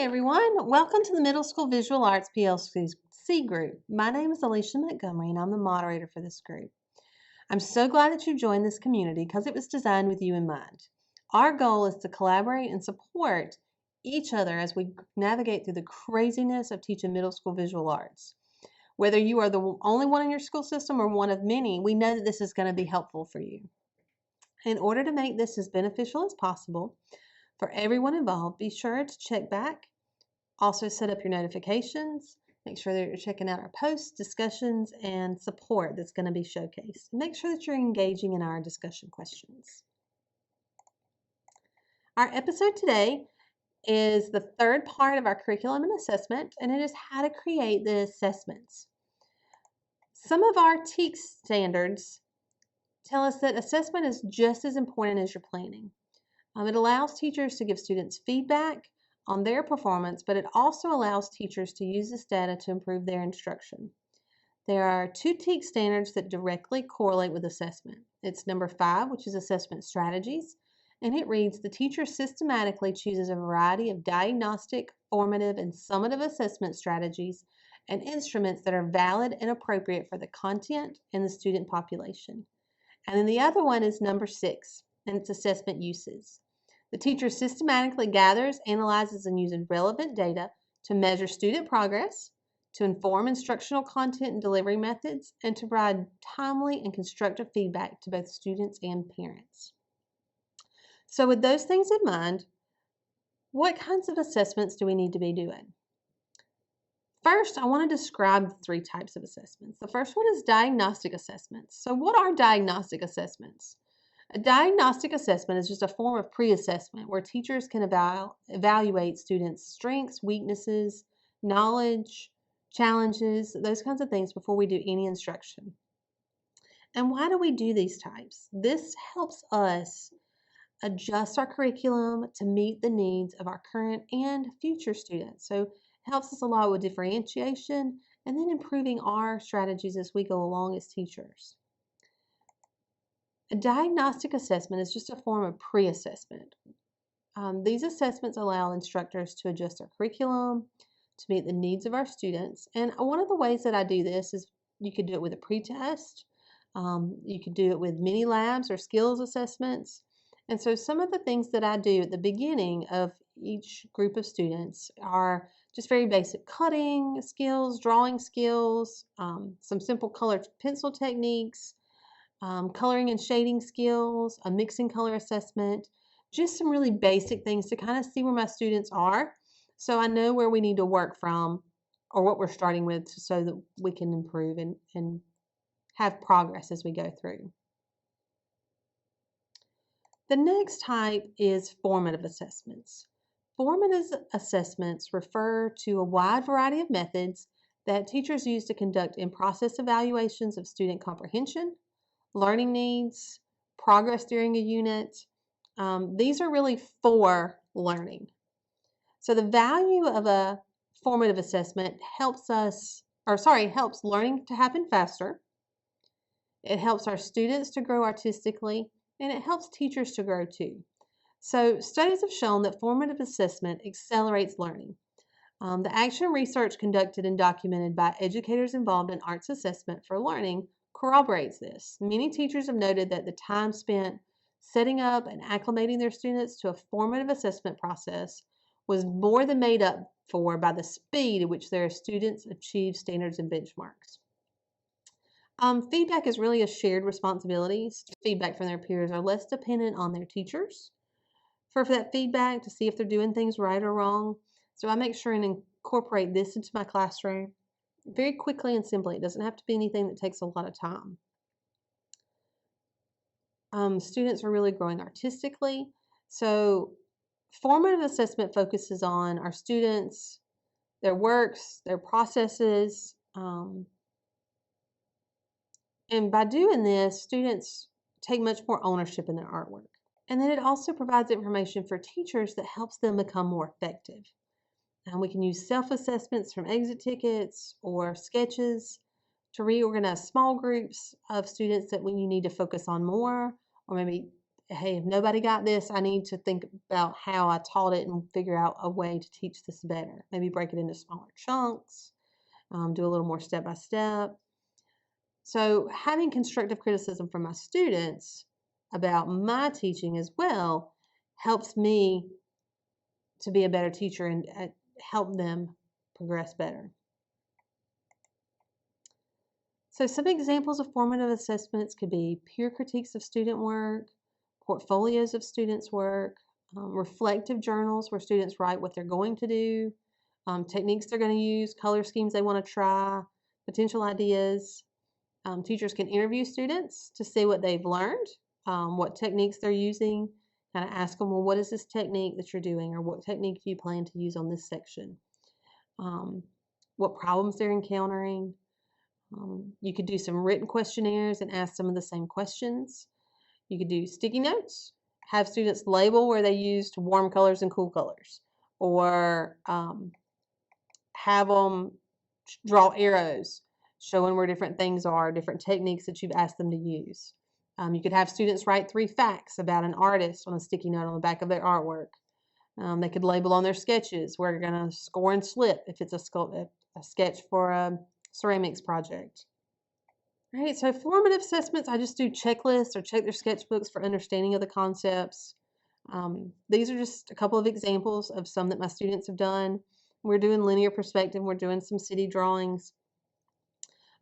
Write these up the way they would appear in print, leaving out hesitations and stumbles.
Hi everyone, welcome to the Middle School Visual Arts PLC group. My name is Alicia Montgomery and I'm the moderator for this group. I'm so glad that you joined this community because it was designed with you in mind. Our goal is to collaborate and support each other as we navigate through the craziness of teaching middle school visual arts. Whether you are the only one in your school system or one of many, we know that this is going to be helpful for you. In order to make this as beneficial as possible for everyone involved, be sure to check back. Also set up your notifications, make sure that you're checking out our posts, discussions, and support that's going to be showcased. Make sure that you're engaging in our discussion questions. Our episode today is the third part of our curriculum and assessment, and it is how to create the assessments. Some of our TEKS standards tell us that assessment is just as important as your planning. It allows teachers to give students feedback on their performance, but it also allows teachers to use this data to improve their instruction. There are two TEKS standards that directly correlate with assessment. It's number 5, which is assessment strategies, and it reads, the teacher systematically chooses a variety of diagnostic, formative, and summative assessment strategies and instruments that are valid and appropriate for the content and the student population. And then the other one is number 6, and it's assessment uses. The teacher systematically gathers, analyzes, and uses relevant data to measure student progress, to inform instructional content and delivery methods, and to provide timely and constructive feedback to both students and parents. So with those things in mind, what kinds of assessments do we need to be doing? First, I want to describe the 3 types of assessments. The first one is diagnostic assessments. So what are diagnostic assessments? A diagnostic assessment is just a form of pre-assessment where teachers can evaluate students' strengths, weaknesses, knowledge, challenges, those kinds of things before we do any instruction. And why do we do these types? This helps us adjust our curriculum to meet the needs of our current and future students. So it helps us a lot with differentiation and then improving our strategies as we go along as teachers. A diagnostic assessment is just a form of pre-assessment. These assessments allow instructors to adjust their curriculum to meet the needs of our students. And one of the ways that I do this is you could do it with a pre-test. You could do it with mini labs or skills assessments. And so some of the things that I do at the beginning of each group of students are just very basic cutting skills, drawing skills, some simple color pencil techniques, coloring and shading skills, a mixing color assessment, just some really basic things to kind of see where my students are so I know where we need to work from or what we're starting with so that we can improve and have progress as we go through. The next type is formative assessments. Formative assessments refer to a wide variety of methods that teachers use to conduct in-process evaluations of student comprehension, learning needs, progress during a unit. These are really for learning. So the value of a formative assessment helps learning to happen faster. It helps our students to grow artistically, and it helps teachers to grow too. So studies have shown that formative assessment accelerates learning. The action research conducted and documented by educators involved in arts assessment for learning corroborates this. Many teachers have noted that the time spent setting up and acclimating their students to a formative assessment process was more than made up for by the speed at which their students achieved standards and benchmarks. Feedback is really a shared responsibility. Feedback from their peers are less dependent on their teachers for that feedback to see if they're doing things right or wrong. So I make sure and incorporate this into my classroom very quickly and simply. It doesn't have to be anything that takes a lot of time. Students are really growing artistically. So formative assessment focuses on our students, their works, their processes. And by doing this, students take much more ownership in their artwork. And then it also provides information for teachers that helps them become more effective. And we can use self-assessments from exit tickets or sketches to reorganize small groups of students that when you need to focus on more, or maybe hey, if nobody got this, I need to think about how I taught it and figure out a way to teach this better. Maybe break it into smaller chunks, do a little more step by step. So having constructive criticism from my students about my teaching as well helps me to be a better teacher and help them progress better. So some examples of formative assessments could be peer critiques of student work, portfolios of students' work, reflective journals where students write what they're going to do, techniques they're going to use, color schemes they want to try, potential ideas. Teachers can interview students to see what they've learned, what techniques they're using, kind of ask them, well, what is this technique that you're doing, or what technique do you plan to use on this section? What problems they're encountering. You could do some written questionnaires and ask some of the same questions. You could do sticky notes, have students label where they used warm colors and cool colors, or have them draw arrows showing where different things are, different techniques that you've asked them to use. You could have students write 3 facts about an artist on a sticky note on the back of their artwork. They could label on their sketches where you're going to score and slip if it's a sketch for a ceramics project. All right, so formative assessments, I just do checklists or check their sketchbooks for understanding of the concepts. These are just a couple of examples of some that my students have done. We're doing linear perspective. We're doing some city drawings.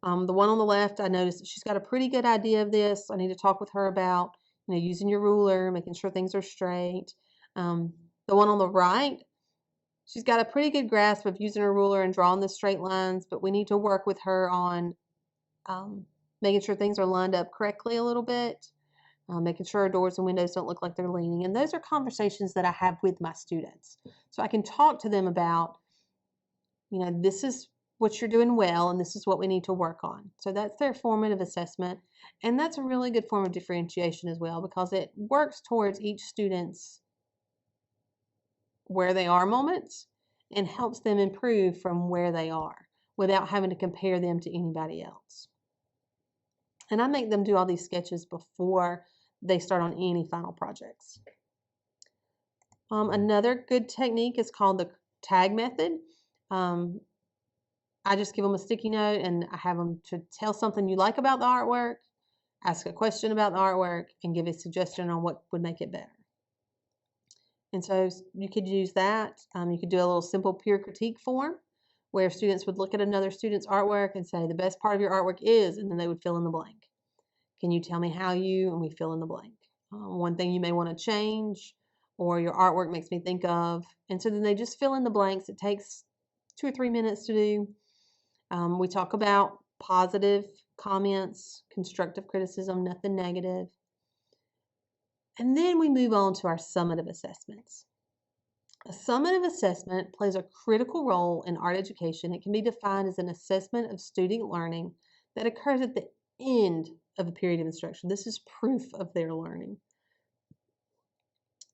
The one on the left, I noticed that she's got a pretty good idea of this. I need to talk with her about, using your ruler, making sure things are straight. The one on the right, she's got a pretty good grasp of using her ruler and drawing the straight lines, but we need to work with her on making sure things are lined up correctly a little bit, making sure our doors and windows don't look like they're leaning. And those are conversations that I have with my students. So I can talk to them about, this is what you're doing well, and this is what we need to work on. So that's their formative assessment. And that's a really good form of differentiation as well, because it works towards each student's where they are moments and helps them improve from where they are without having to compare them to anybody else. And I make them do all these sketches before they start on any final projects. Another good technique is called the tag method. I just give them a sticky note and I have them to tell something you like about the artwork, ask a question about the artwork, and give a suggestion on what would make it better. And so you could use that. You could do a little simple peer critique form where students would look at another student's artwork and say, the best part of your artwork is, and then they would fill in the blank. Can you tell me how you, and we fill in the blank. One thing you may want to change, or your artwork makes me think of. And so then they just fill in the blanks. It takes 2 or 3 minutes to do. We talk about positive comments, constructive criticism, nothing negative. And then we move on to our summative assessments. A summative assessment plays a critical role in art education. It can be defined as an assessment of student learning that occurs at the end of a period of instruction. This is proof of their learning.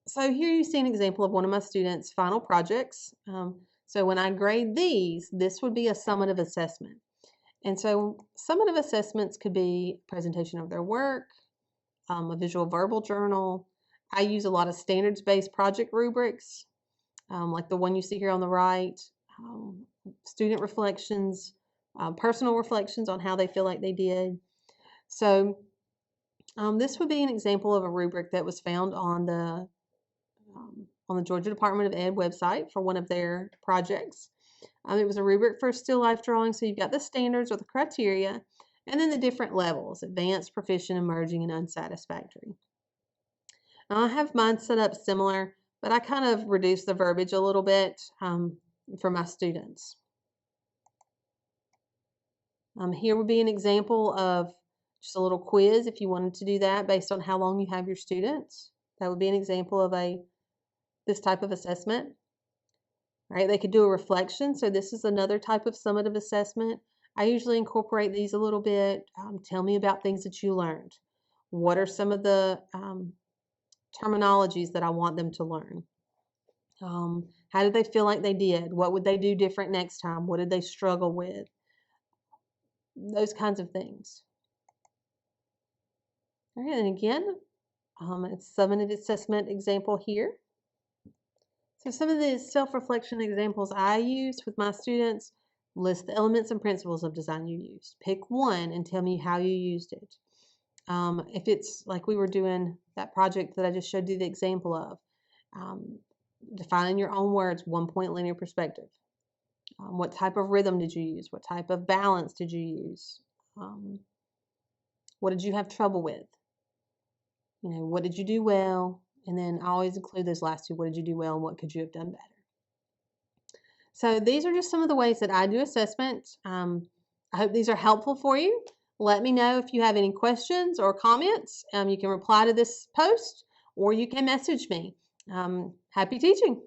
So here you see an example of one of my students' final projects. So when I grade these, this would be a summative assessment. And so summative assessments could be presentation of their work, a visual verbal journal. I use a lot of standards-based project rubrics, like the one you see here on the right, student reflections, personal reflections on how they feel like they did. So this would be an example of a rubric that was found on the Georgia Department of Ed website for one of their projects. It was a rubric for still life drawing, so you've got the standards or the criteria, and then the different levels: advanced, proficient, emerging, and unsatisfactory. Now, I have mine set up similar, but I kind of reduce the verbiage a little bit for my students. Here would be an example of just a little quiz if you wanted to do that based on how long you have your students. That would be an example of this type of assessment. Right? They could do a reflection. So this is another type of summative assessment. I usually incorporate these a little bit. Tell me about things that you learned. What are some of the terminologies that I want them to learn? How did they feel like they did? What would they do different next time? What did they struggle with? Those kinds of things. All right, and again, It's a 7-minute assessment example here. So some of the self-reflection examples I use with my students: list the elements and principles of design you used. Pick one and tell me how you used it. If it's like we were doing that project that I just showed you the example of, define in your own words 1-point linear perspective. What type of rhythm did you use? What type of balance did you use? What did you have trouble with? What did you do well? And then I always include those last two. What did you do well and what could you have done better? So these are just some of the ways that I do assessment. I hope these are helpful for you. Let me know if you have any questions or comments. You can reply to this post or you can message me. Happy teaching.